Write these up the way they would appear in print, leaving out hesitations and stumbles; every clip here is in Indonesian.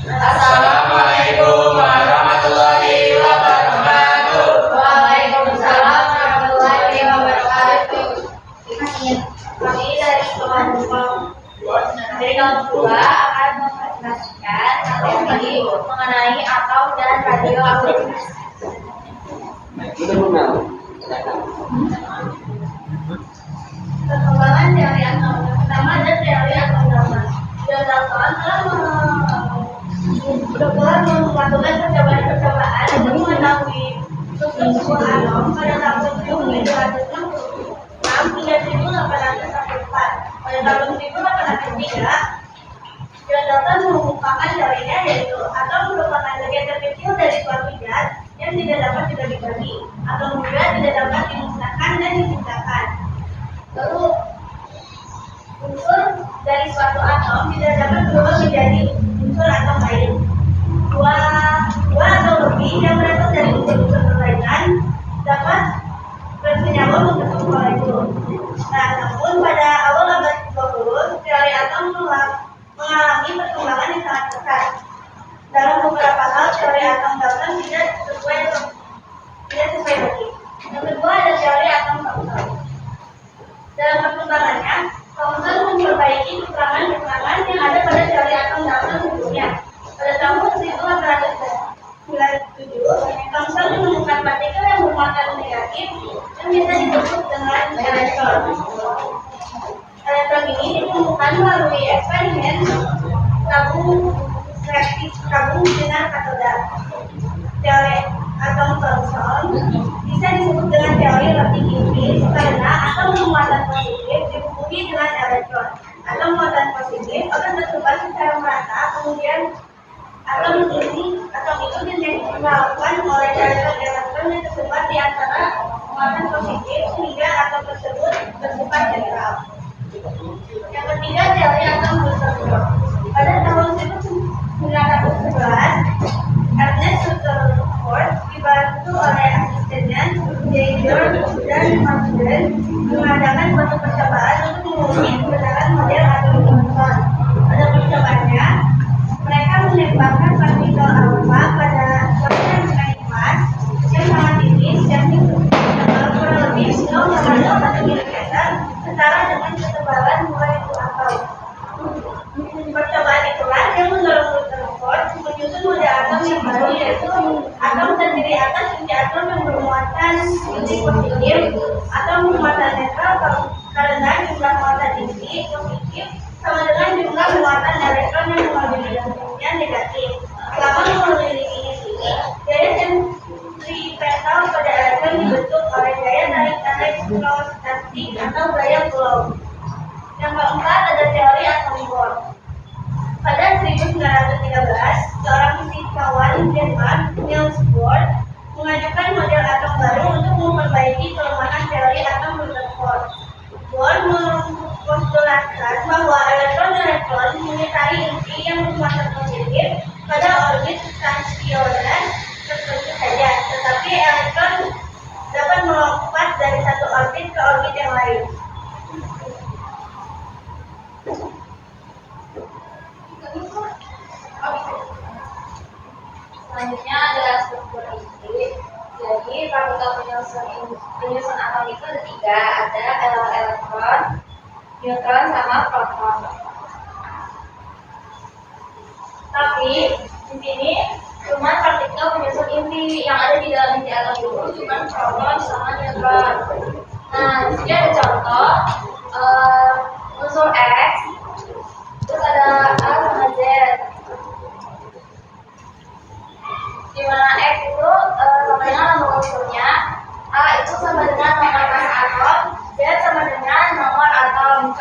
Assalamualaikum warahmatullahi wabarakatuh. Waalaikumsalam warahmatullahi wabarakatuh. Kami dari kelompok 2 akan mempresentasikan materi mengenai atom dan radioaktivitas. Perkembangan teori atom pertama dan teori atom gamma. Dalton telah melakukan percobaan untuk mengetahui struktur sebuah atom pada tahun 1260 hingga 1804. Pada tahun 1803, Dalton mengungkapkan teorinya, yaitu atom merupakan bagian terkecil dari suatu zat yang tidak dapat dibagi-bagi atau juga tidak dapat dimusnahkan dan diciptakan. Lalu unsur dari suatu atom tidak dapat berubah menjadi unsur atom lain. Dua atau lebih yang berasal dari unsur-unsur berlainan dapat bersenyawa membentuk molekul. Nah, namun pada awal abad 20, teori atom mengalami perkembangan yang sangat pesat. Dalam beberapa hal, teori atom Dalton tidak sesuai lagi. Yang kedua ada teori atom Thomson. Dalam perkembangannya, Thomson memperbaiki kekurangan-kekurangan yang ada pada teori atom Dalton sebelumnya. Pada tahun 1897, Thomson menemukan partikel yang bermuatan negatif yang bisa disebut dengan elektron. Elektron ini ditemukan melalui eksperimen tabung dengan katoda. Teori atom Thomson bisa disebut dengan teori latih Inggris karena atom bermuatan positif dihubungi dengan elektron. Atom muatan positif akan tersebar secara merata, kemudian atom itu dilakukan oleh elektron yang tersebar di antara muatan positif sehingga atom tersebut bersifat general. Yang ketiga, teori atom Rutherford. Pada tahun 1911, Ernest Rutherford dibantu oleh asistennya J. George dan Maxwell mengadakan suatu percobaan untuk menguji kebenaran model atom Thomson. Pada percobaannya, mereka menembakkan partikel alfa pada suatu emas yang sangat tipis yang kurang lebih 0,01 mm setara dengan ketebalan molekul atom. Percobaan itulah yang mendorong Rutherford menyusun model atom yang baru, yaitu atom terdiri atas inti atom yang bermuatan inti positif, atom bermuatan netral karena jumlah muatan inti positif sama dengan jumlah muatan elektron yang mengambilnya negatif. Selama memiliki ini, gaya sentripetal pada elektron dibentuk oleh gaya tarik elektrostatik atau gaya Coulomb. Yang keempat ada teori atom Bohr. Pada 1913, seorang fisikawan Jerman, Niels Bohr, mengajukan model atom baru untuk memperbaiki kelemahan teori atom Rutherford. Bohr mempostulatkan bahwa elektron-elektron menyertai inti yang bermuatan positif pada orbit stasioner tertentu saja, tetapi elektron dapat melompat dari satu orbit ke orbit yang lain. Selanjutnya adalah struktur inti. Jadi partikel penyusun atom itu ada 3, ada elektron, neutron, sama proton. Tapi di sini cuma partikel penyusun inti yang ada di dalam inti atom itu cuma proton sama neutron. Nah, di sini ada contoh unsur X, terus ada A sama Z. Di mana X itu sama dengan nomor unsurnya, A itu sama dengan nomor massa atom, Z sama dengan nomor atom.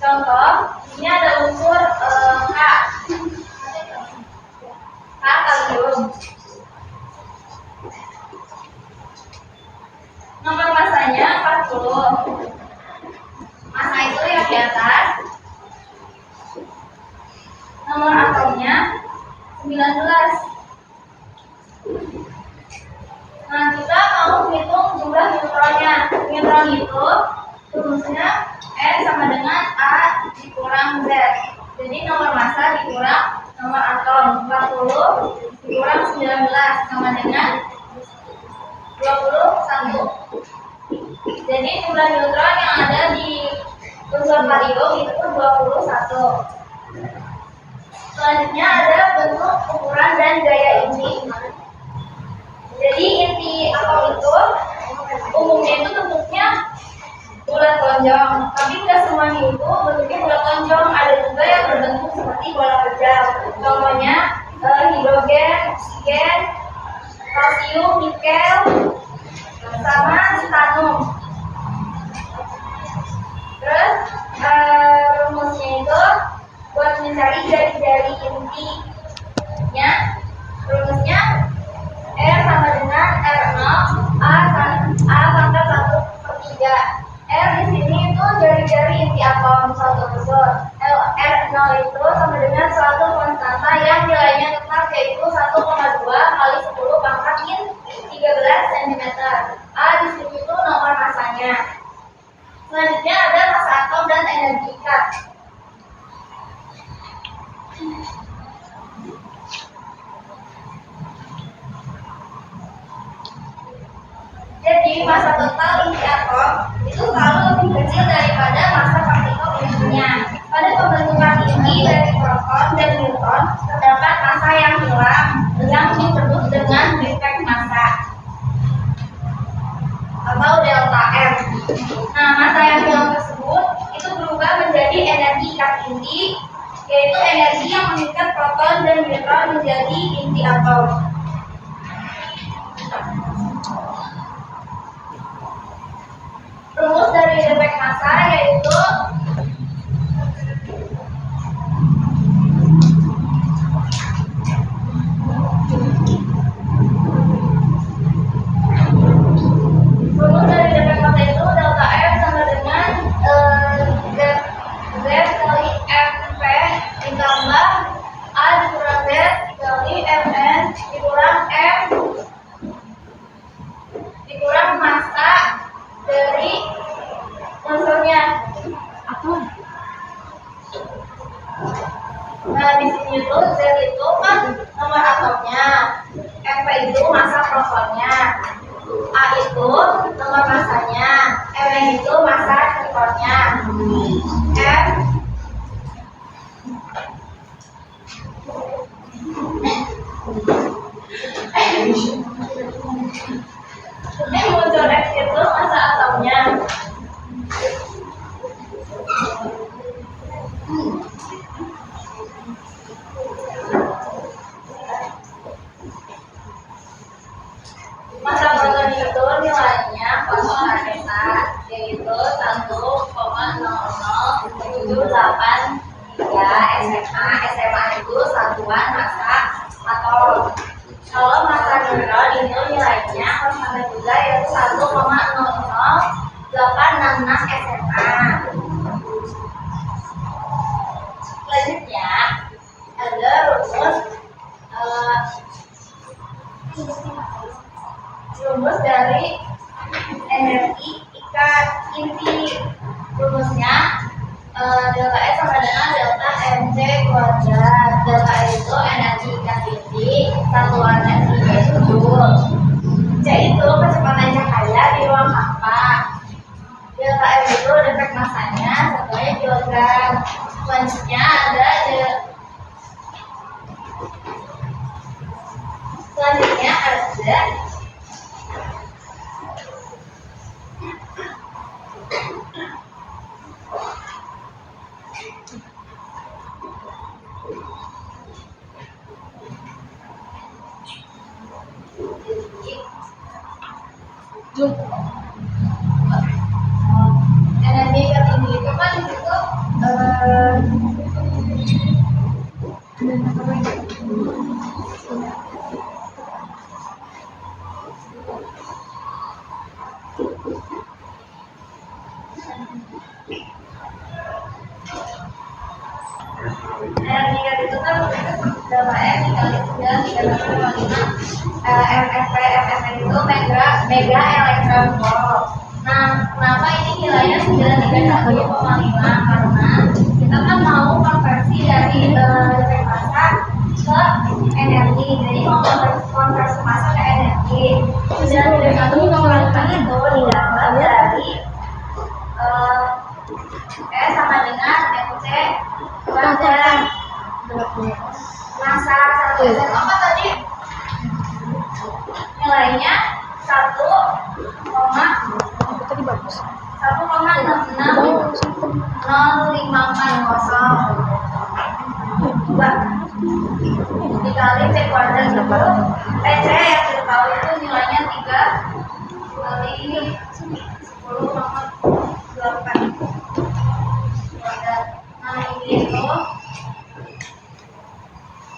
Contoh, ini ada unsur K kalium. Nomor massanya 40. Massa itu yang di atas. Nomor atomnya 19. Nah, kita mau hitung jumlah neutronnya. Neutron itu rumusnya N sama dengan A dikurangi radium itu 21. Selanjutnya ada bentuk, ukuran, dan gaya inti. Jadi inti atom itu umumnya itu bentuknya bulat lonjong, tapi tidak semuanya itu bentuknya bulat lonjong. Ada juga yang berbentuk seperti bola pejam. Contohnya hidrogen, oksigen, kalsium, nikel, sama titanium. Terus rumusnya itu buat mencari jari-jari intinya, rumusnya R sama dengan R0 A pangkat 1/3. R di sini itu jari-jari inti atom satu unsur. R0 itu sama dengan suatu konstanta yang nilainya tetap, yaitu 1,2 kali 10 pangkat min 13 cm. A di sini itu nomor masanya. Selanjutnya ada massa atom dan energi ikat. Jadi massa total inti atom itu selalu lebih kecil daripada massa partikel intinya. Pada pembentukan inti dari proton dan neutron terdapat massa yang hilang yang disebut dengan defek massa atau delta M. Nah, massa yang hilang tersebut itu berubah menjadi energi ikat inti, yaitu energi yang mengikat proton dan neutron menjadi inti atom. Rumus dari defek massa yaitu delta M sama dengan Z kali MP ditambah A dikurang Z kali Mn dikurang M dikurang massa dari unsurnya. Nah, di sini itu Z itu kan nomor atomnya, MP itu massa protonnya, A itu nomor massanya, Mn itu massa neutronnya, M ini muncul X itu massa atomnya. Massa proton itu nilainya kosongan beta, yaitu 1,0073 SMA. SMA itu satuan massa atom. Kalau massa neutron itu nilainya kosongan juga, yaitu 1,00866 SMA. Selanjutnya ada rumus dari energi ikat inti. Rumusnya delta S sama dengan delta MC kuadrat. Delta S itu energi ikat inti, satuannya itu joule. C itu kecepatan cahaya di ruang hampa. Delta M itu defek massanya, satunya kilogram. Selanjutnya ada energi tertinggi itu kan itu energi itu kan delta M dikali 9 MFP MFN itu mega elektron volt. Nah, kenapa ini nilainya 931,5? Karena kita kan mau konversi dari defek massa ke energi, jadi mau konversi massa ke energi. 931,5 itu didapat dari sama dengan ada masa 1 SMA apa tadi? Nilainya 1,060540 dikali C kuadrat itu C yang kita tahu itu nilainya 3 kali 10,8 kuadrat. Nah ini itu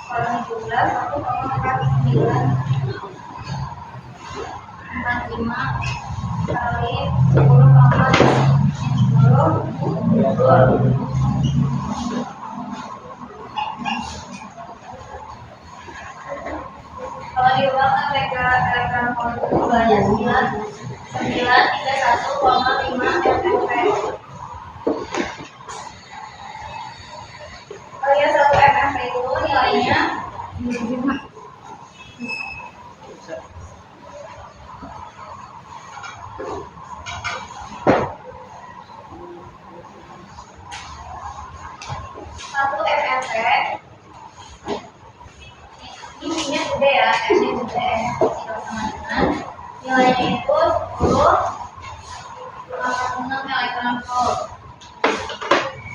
kalau 17 1,4945 kali 10,10 kalau diubahkan rekan banyak 931,5 mmP. Oh ya 1 mmP itu nilainya 1 mmP ini gede ya, ini gede sama dengan nilainya itu 10,6 elektron volt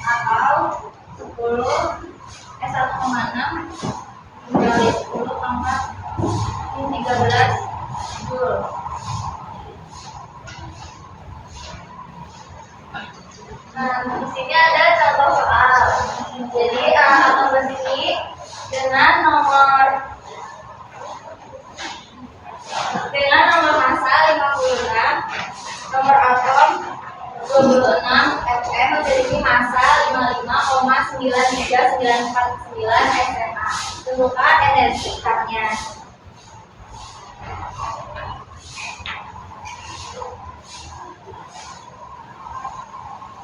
atau 1,6 dikali 10 pangkat 13 joule. Nah, di sini ada contoh soal. Jadi atom besi dengan nomor massa 56, nomor atom 26 Fm memiliki massa 55,93949 SMA. Tentukan energi ikatnya.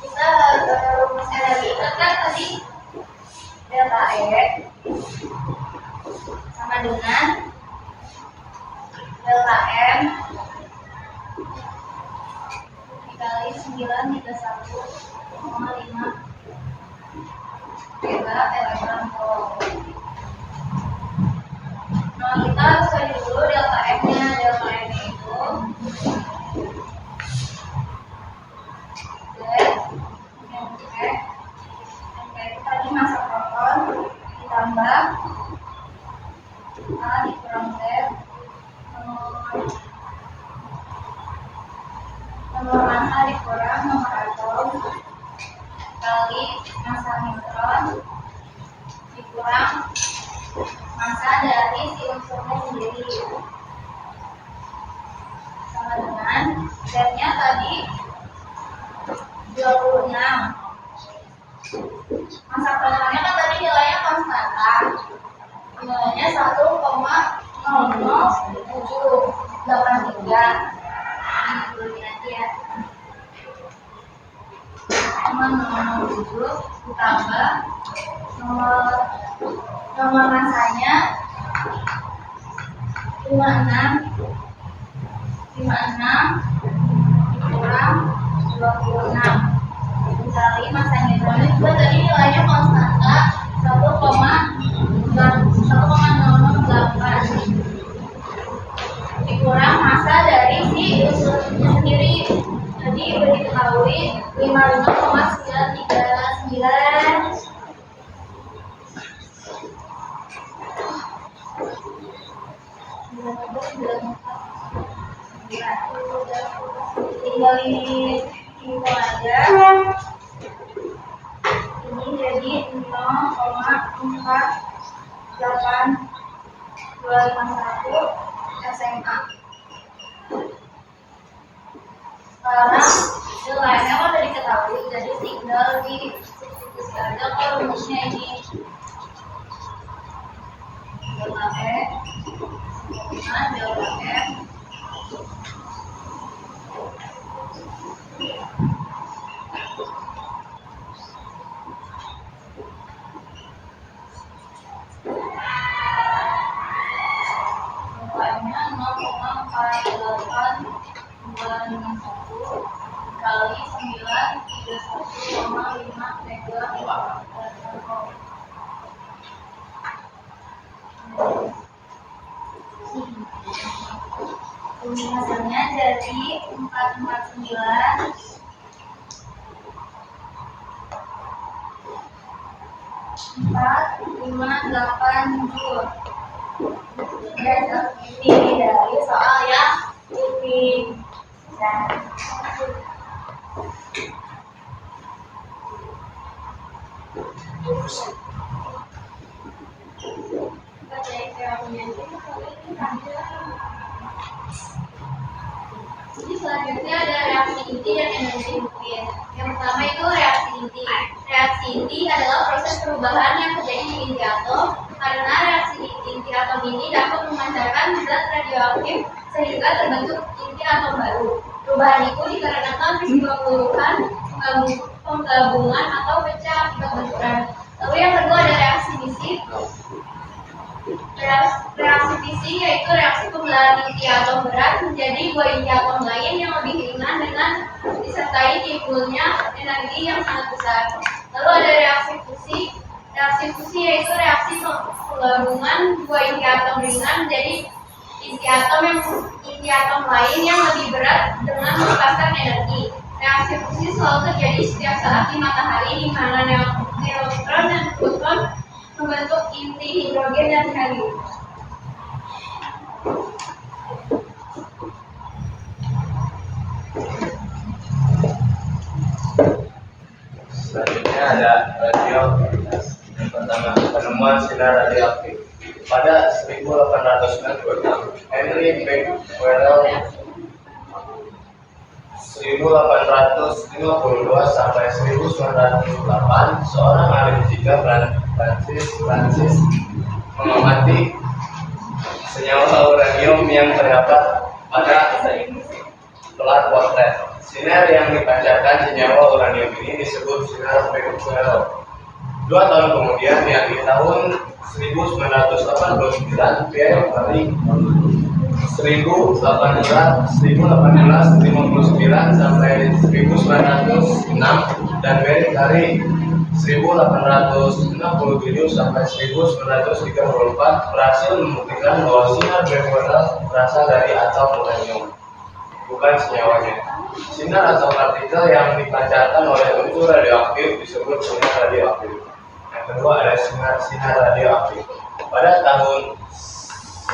Kita rumus energi ikat kan tadi delta E sama dengan delta M dikali 931,5 mega elektron volt. Nah kita harus cari dulu delta M nya. Delta M itu tadi massa proton ditambah A dikurang Z nomor massa dikurang nomor atom kali massa neutron dikurang massa dari si unsurnya sendiri sama dengan Z-nya tadi 26. Massa protonnya kan tadi nilainya konstanta. Nilainya 1,00783. Ini nanti ya. 0,007 ditambah nomor massanya 56 dikurang 26 dikali massa neutron juga tadi nilainya konstanta 1,008 dikurang massa dari si unsurnya sendiri. Jadi udah diketahui 55,939. Tinggal ini aja. Ini jadi 0,48251 SMA. Sekarang nilainya udah diketahui, jadi tinggal di substitusi aja ke rumusnya ini. Delta E dengan delta M nilainya 0,48251 kali 931,5 mega. Hasilnya jadi 449 4, 5, 8, 7. Dan ini dari soal yang ini. Dan jadi selanjutnya ada reaksi inti dan energi nuklir. Yang pertama itu reaksi inti. Reaksi inti adalah proses perubahan yang terjadi di inti atom karena reaksi inti atom ini dapat memancarkan zat radioaktif sehingga terbentuk inti atom baru. Perubahan itu dikarenakan peristiwa peluruhan, penggabungan atau pecah akibat benturan. Lalu yang kedua ada reaksi fisik. Reaksi fisik yaitu reaksi pembelahan inti atom berat menjadi dua inti atom lain yang lebih ringan dengan disertai timbulnya energi yang sangat besar. Lalu ada reaksi fusi. Reaksi fusi yaitu reaksi penggabungan dua inti atom ringan menjadi inti atom lain yang lebih berat dengan melepaskan energi. Reaksi fusi selalu terjadi setiap saat di matahari di mana neutron dan proton membentuk inti hidrogen dan helium. Selanjutnya ada radioaktivitas. Yang pertama, penemuan sinar radioaktif. Pada 1896, Henry Becquerel 1852 sampai 1908, seorang ahli fisika Prancis mengamati senyawa uranium yang terdapat pada pelat potret. Sinar yang dipancarkan senyawa uranium ini disebut sinar Becquerel. 2 tahun kemudian, yakni tahun 1989, Pierre Curie 1859 sampai 1906 dan Marie Curie 1867 sampai 1934 berhasil membuktikan bahwa sinar Becquerel berasal dari atom uranium, bukan senyawanya. Sinar atau partikel yang dipancarkan oleh unsur radioaktif disebut sinar radioaktif. Yang kedua ada sinar radioaktif. Pada tahun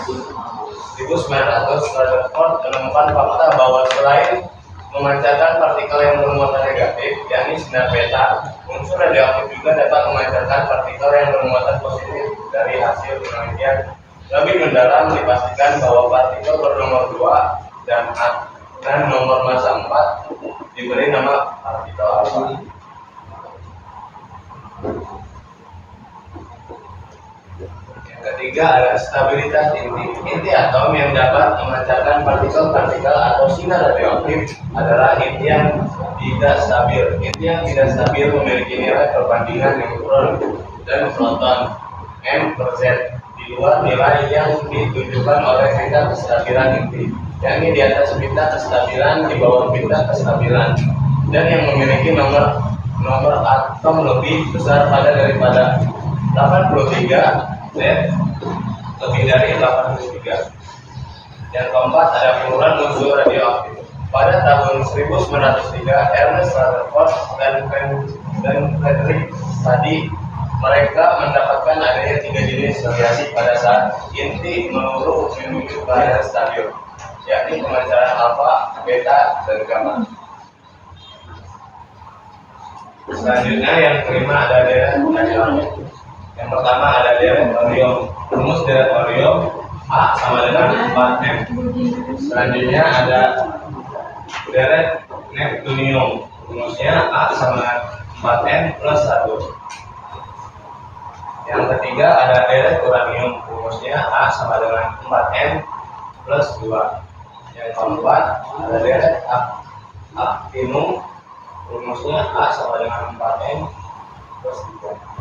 1900, Rutherford menemukan fakta bahwa selain memancarkan partikel yang bermuatan negatif, yakni sinar beta, unsur radioaktif juga dapat memancarkan partikel yang bermuatan positif. Dari hasil penelitian lebih mendalam dipastikan bahwa partikel bernomor 2 dan nomor massa 4 diberi nama partikel alfa. Ketiga ada stabilitas inti. Inti atom yang dapat memancarkan partikel-partikel atau sinar radioaktif adalah inti yang tidak stabil. Inti yang tidak stabil memiliki nilai perbandingan neutron dan proton m/z di luar nilai yang ditunjukkan oleh bintang kestabilan inti, yakni di atas bintang kestabilan, di bawah bintang kestabilan, dan yang memiliki nomor atom lebih besar daripada 83 Z lebih dari 83. Yang keempat ada penurunan unsur radioaktif. Pada tahun 1903, Ernest Rutherford dan Frederick Soddy mereka mendapatkan adanya 3 jenis radiasi pada saat inti menurun menuju keadaan stabil, yakni pemancaran alfa, beta, dan gamma. Selanjutnya yang kelima ada deret radioaktif. Yang pertama ada deret barium. Rumus deret barium A sama dengan 4M. Selanjutnya ada deret neptunium. Rumusnya A sama dengan 4M plus 1. Yang ketiga ada deret uranium. Rumusnya A sama dengan 4M plus 2. Yang keempat ada deret actinium. Rumusnya A sama dengan 4M plus 3.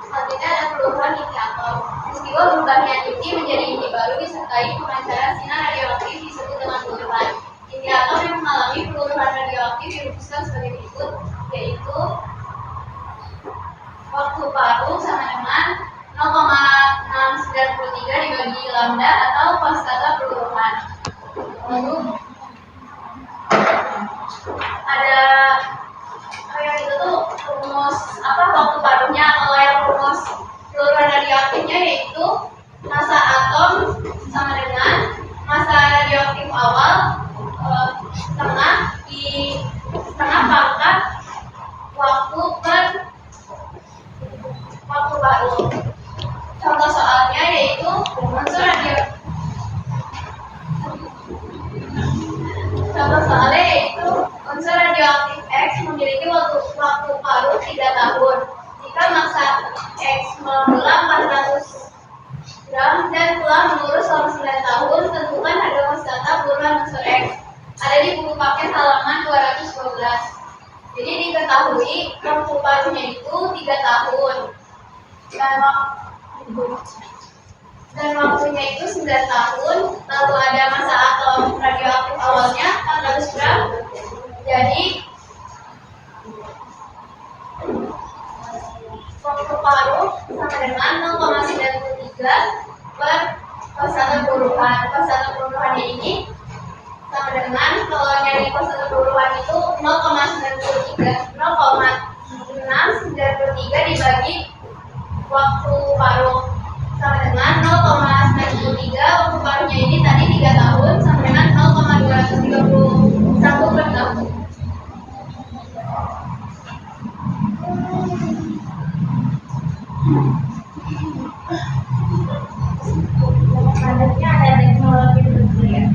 Selanjutnya ada perubahan inti atom. Peristiwa berubahnya inti menjadi inti baru disertai pemancaran sinar radioaktif disebut dengan perubahan. Inti atom yang mengalami perubahan radioaktif dirumuskan sebagai berikut, yaitu waktu paruh sama gula 400 gram dan telah mengurus selama 9 tahun. Tentukan harga wisata bulan Unsur X. Ada di buku paket halaman 212. Jadi diketahui waktu paruhnya itu 3 tahun dan waktunya itu 9 tahun. Lalu ada masa atom radioaktif awalnya 400 gram. Jadi waktu paruh sama dengan 0,93 per persatu buruhan. Persatu buruhannya ini sama dengan, kalau nyari persatu buruhan itu 0,693 dibagi waktu paruh sama dengan 0,93. Waktu paruhnya ini tadi 3 tahun sama dengan 0,231 per tahun. Selanjutnya ada teknologi nuklir.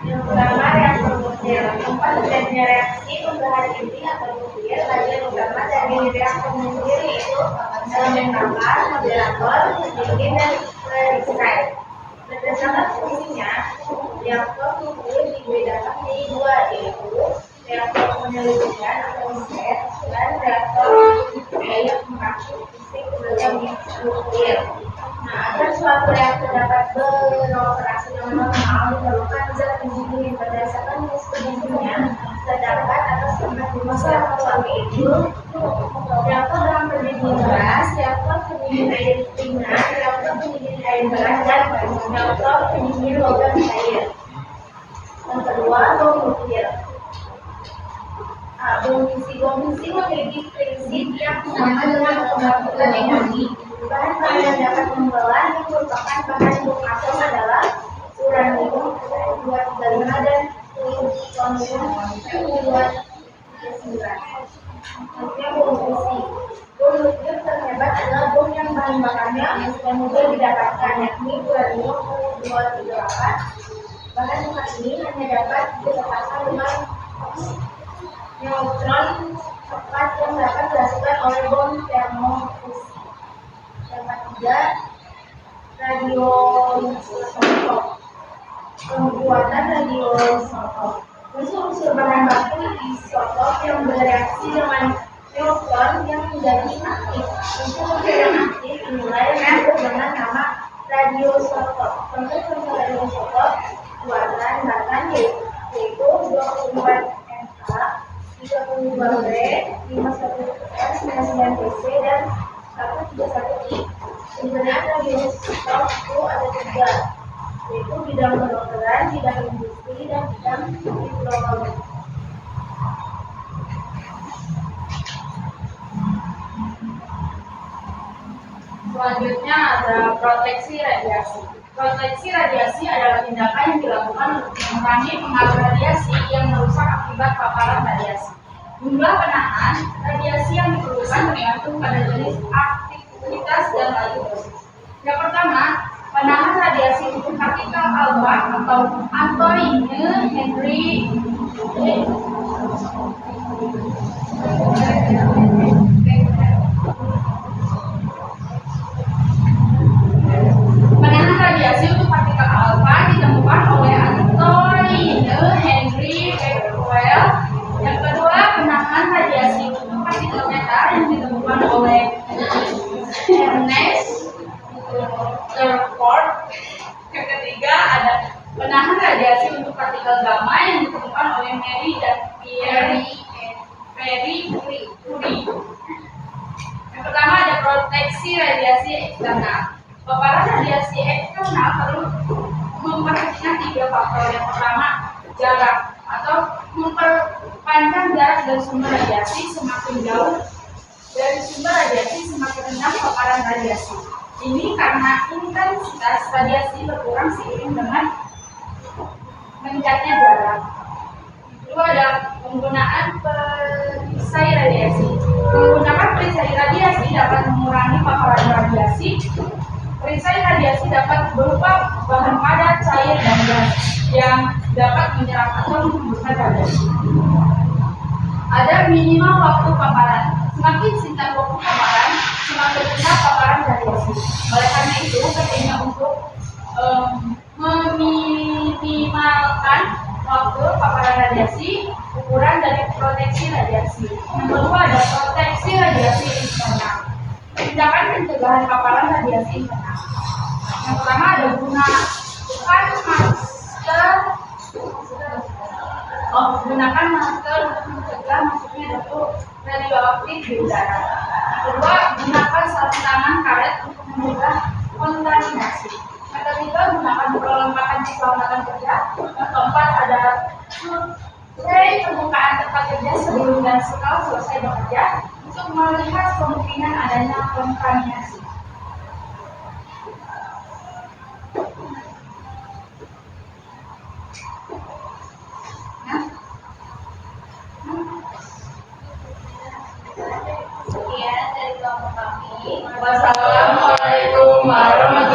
Yang pertama, reaktor nuklir. Tempat terjadinya reaksi pembelahan inti atau nuklir. Bagian utama dari reaktor nuklir yaitu elemen bakar, moderator, pendingin, dan perisai. Berdasarkan fungsinya, reaktor nuklir dibedakan menjadi 2, yaitu reaktor penyelidikan atau riset dan reaktor daya penghasil fisik tenaga nuklir. Nah, agar suatu reaktor dapat beroperasi dengan normal, diperlukan zat pendingin. Berdasarkan fungsinya, terdapat atas tempat di masa itu reaktor dalam pendingin gas, reaktor pendingin air ringan, reaktor pendingin air berat, dan reaktor pendingin logam cair. Yang kedua, bom nuklir. Bom fisi memiliki prinsip yang sama dengan pembangkitan energi. Bahan-bahan yang dapat membelah yang merupakan bahan bom atom adalah uranium 235 dan plutonium 239. Selanjutnya bom fisi. Bom nuklir terhebat adalah bom yang bahan bakarnya yang mudah didapatkan, yakni uranium 238. Bahan bakar ini hanya dapat dilepaskan dengan neutron cepat yang dapat dihasilkan oleh bom termofusi. Yang ketiga, radioisotop. Pembuatan radioisotop. Unsur-unsur bahan baku isotop yang bereaksi dengan neutron yang menjadi aktif. Unsur-unsur yang aktif inilah yang disebut dengan nama radioisotop. Contoh-contoh radioisotop buatan bahkan yaitu 24 MK, 32 B, 51 R, 99 PC, dan 131 I. Sebenarnya radioisotop itu ada 3, yaitu bidang kedokteran, bidang industri, dan bidang diplomatik. Selanjutnya ada proteksi radiasi. Proteksi radiasi adalah tindakan yang dilakukan untuk mengurangi pengaruh radiasi yang merusak akibat paparan radiasi. Jumlah penahan radiasi yang diperlukan tergantung pada jenis aktivitas dan laju dosis. Yang pertama, penahan radiasi untuk partikel alfa atau Antoine Henry penahan radiasi untuk partikel alfa ditemukan oleh Antoine Henry Becquerel. Yang kedua, penahan radiasi untuk partikel beta yang ditemukan oleh Ernest Rutherford. Yang ketiga, ada penahan radiasi untuk partikel gamma yang ditemukan oleh Mary dan Pierre Curie. Yang pertama, ada proteksi radiasi eksternal. Paparan radiasi eksternal perlu memperhatikan 3 faktor. Yang pertama, jarak atau memperpanjang jarak dari sumber radiasi. Semakin jauh dari sumber radiasi, semakin rendah paparan radiasi. Ini karena intensitas radiasi berkurang seiring dengan meningkatnya jarak. Kedua, ada penggunaan perisai radiasi. Menggunakan perisai radiasi dapat mengurangi paparan radiasi. Perisai radiasi dapat berupa bahan padat, cair, dan gas. yang dapat menyerap atau menghembuskan radiasi. Ada minimal waktu paparan. Semakin singkat waktu paparan, semakin rendah paparan radiasi. Oleh karena itu, pentingnya untuk meminimalkan waktu paparan radiasi, ukuran dari proteksi radiasi. Yang kedua ada proteksi radiasi internal. Tindakan pencegahan paparan radiasi internal. Yang pertama ada gunakan masker. Gunakan masker untuk mencegah masuknya datu radioaktif di udara. Yang kedua, gunakan sarung tangan karet untuk mencegah kontaminasi. Yang ketiga, gunakan perlengkapan keselamatan kerja. Yang keempat, ada survei permukaan tempat kerja sebelum dan setelah selesai bekerja untuk melihat kemungkinan adanya kontaminasi. Sekian dari kelompok kami. Wassalamualaikum warahmatullahi wabarakatuh.